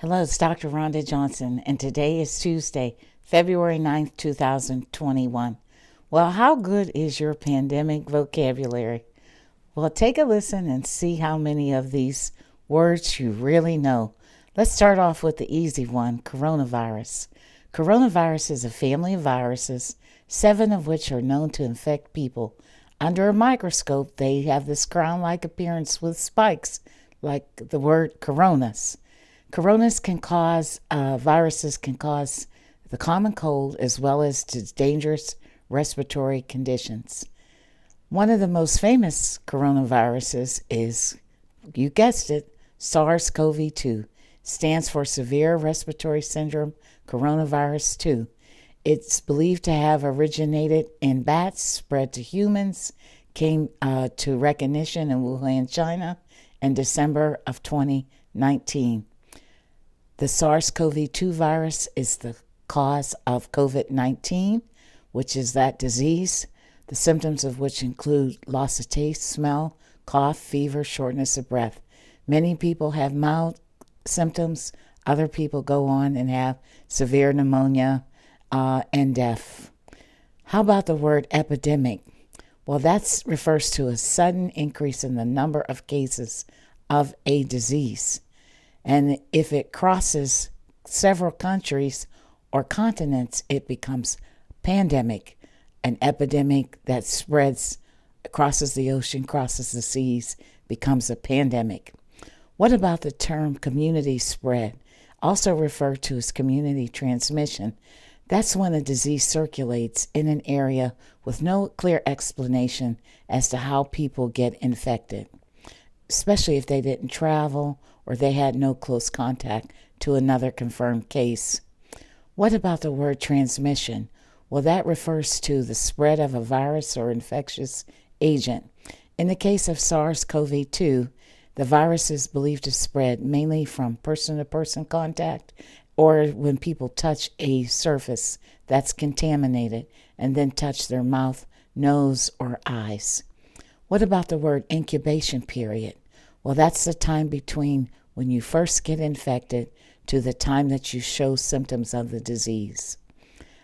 Hello, it's Dr. Rhonda Johnson, and today is Tuesday, February 9th, 2021. Well, how good is your pandemic vocabulary? Well, take a listen and see how many of these words you really know. Let's start off with the easy one, coronavirus. Coronavirus is a family of viruses, 7 of which are known to infect people. Under a microscope, they have this crown-like appearance with spikes, like the word coronas. Viruses can cause the common cold as well as to dangerous respiratory conditions. One of the most famous coronaviruses is, you guessed it, Sars Cov2. Stands for Severe Respiratory Syndrome Coronavirus 2. It's believed to have originated in bats, spread to humans, came to recognition in Wuhan, China, in December of 2019. The SARS-CoV-2 virus is the cause of COVID-19, which is that disease, the symptoms of which include loss of taste, smell, cough, fever, shortness of breath. Many people have mild symptoms. Other people go on and have severe pneumonia and death. How about the word epidemic? Well, that refers to a sudden increase in the number of cases of a disease. And if it crosses several countries or continents, it becomes pandemic, an epidemic that spreads, crosses the ocean, crosses the seas, becomes a pandemic. What about the term community spread, also referred to as community transmission? That's when a disease circulates in an area with no clear explanation as to how people get infected, especially if they didn't travel or they had no close contact to another confirmed case. What about the word transmission? Well, that refers to the spread of a virus or infectious agent. In the case of SARS-CoV-2, the virus is believed to spread mainly from person-to-person contact or when people touch a surface that's contaminated and then touch their mouth, nose, or eyes. What about the word incubation period? Well, that's the time between when you first get infected to the time that you show symptoms of the disease.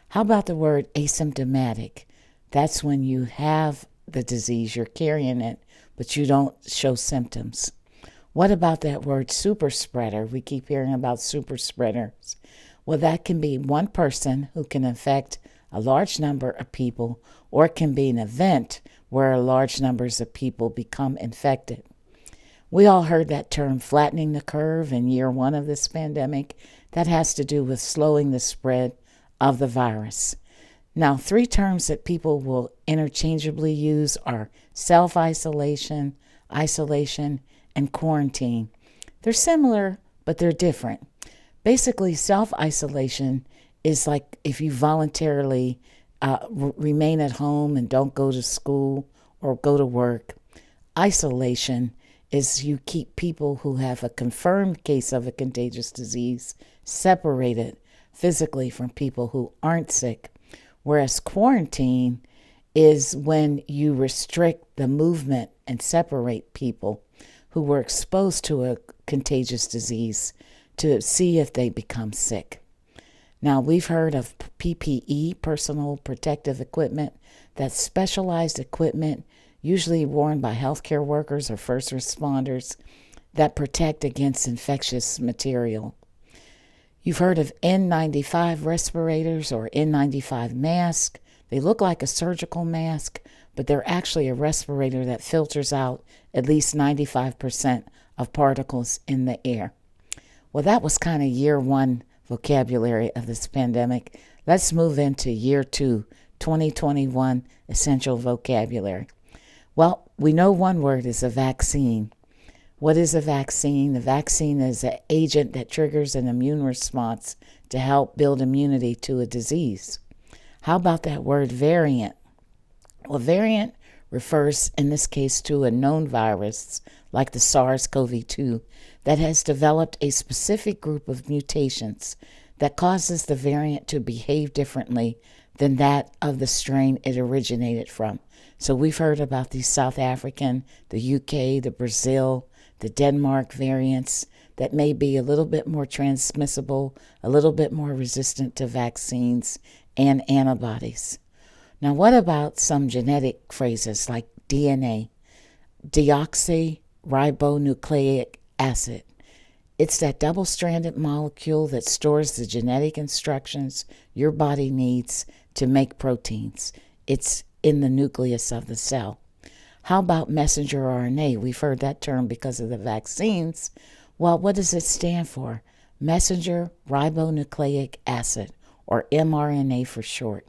How about the word asymptomatic? That's when you have the disease, you're carrying it, but you don't show symptoms. What about that word super spreader? We keep hearing about super spreaders. Well, that can be one person who can infect a large number of people, or it can be an event where large numbers of people become infected. We all heard that term flattening the curve in year 1 of this pandemic. That has to do with slowing the spread of the virus. Now, 3 terms that people will interchangeably use are self-isolation, isolation, and quarantine. They're similar, but they're different. Basically, self-isolation is like if you voluntarily remain at home and don't go to school or go to work. Isolation is you keep people who have a confirmed case of a contagious disease separated physically from people who aren't sick. Whereas quarantine is when you restrict the movement and separate people who were exposed to a contagious disease to see if they become sick. Now, we've heard of PPE, personal protective equipment. That's specialized equipment usually worn by healthcare workers or first responders that protect against infectious material. You've heard of N95 respirators or N95 masks. They look like a surgical mask, but they're actually a respirator that filters out at least 95% of particles in the air. Well, that was kind of year 1 vocabulary of this pandemic. Let's move into year 2, 2021 essential vocabulary. Well, we know one word is a vaccine. What is a vaccine? The vaccine is an agent that triggers an immune response to help build immunity to a disease. How about that word variant? Well, variant refers in this case to a known virus like the SARS-CoV-2 that has developed a specific group of mutations that causes the variant to behave differently than that of the strain it originated from. So we've heard about the South African, the UK, the Brazil, the Denmark variants. that may be a little bit more transmissible, a little bit more resistant to vaccines and antibodies. Now, what about some genetic phrases like DNA, deoxyribonucleic acid? It's that double-stranded molecule that stores the genetic instructions your body needs to make proteins. It's in the nucleus of the cell. How about messenger RNA? We've heard that term because of the vaccines. Well, what does it stand for? Messenger ribonucleic acid, or mRNA for short.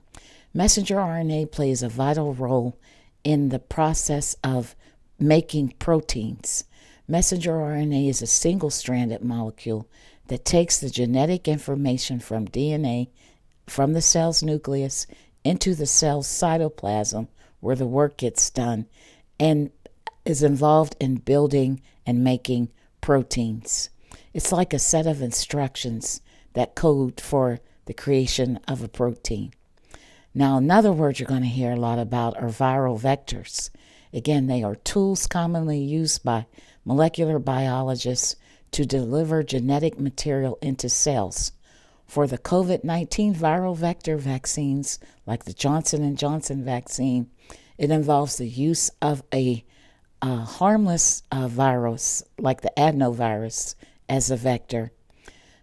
Messenger RNA plays a vital role in the process of making proteins. Messenger RNA is a single-stranded molecule that takes the genetic information from DNA from the cell's nucleus into the cell's cytoplasm, where the work gets done, and is involved in building and making proteins. It's like a set of instructions that code for the creation of a protein. Now, another word you're going to hear a lot about are viral vectors. Again, they are tools commonly used by molecular biologists to deliver genetic material into cells. For the COVID-19 viral vector vaccines, like the Johnson & Johnson vaccine, it involves the use of a harmless virus, like the adenovirus, as a vector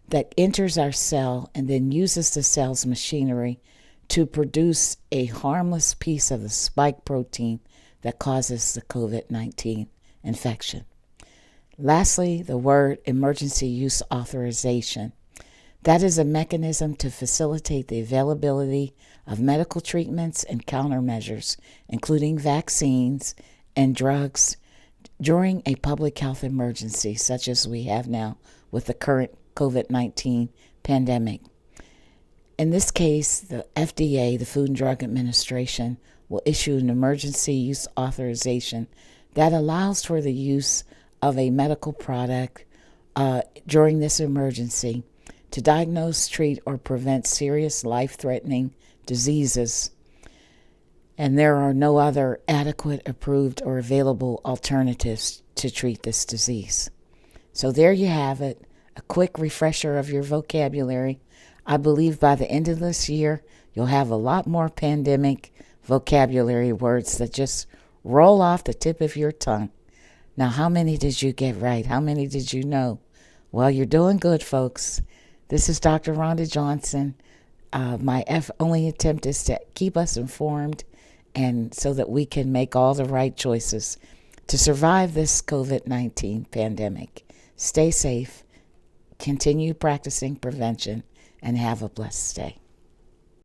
that enters our cell and then uses the cell's machinery to produce a harmless piece of the spike protein that causes the COVID-19 infection. Lastly, the word emergency use authorization. That is a mechanism to facilitate the availability of medical treatments and countermeasures, including vaccines and drugs, during a public health emergency such as we have now with the current COVID-19 pandemic. In this case, the FDA, the Food and Drug Administration, will issue an emergency use authorization that allows for the use of a medical product during this emergency to diagnose, treat, or prevent serious life-threatening diseases. And there are no other adequate, approved, or available alternatives to treat this disease. So there you have it, a quick refresher of your vocabulary. I believe by the end of this year, you'll have a lot more pandemic vocabulary words that just roll off the tip of your tongue. Now, how many did you get right? How many did you know? Well, you're doing good, folks. This is Dr. Rhonda Johnson. My only attempt is to keep us informed and so that we can make all the right choices to survive this COVID-19 pandemic. Stay safe, continue practicing prevention, and have a blessed day.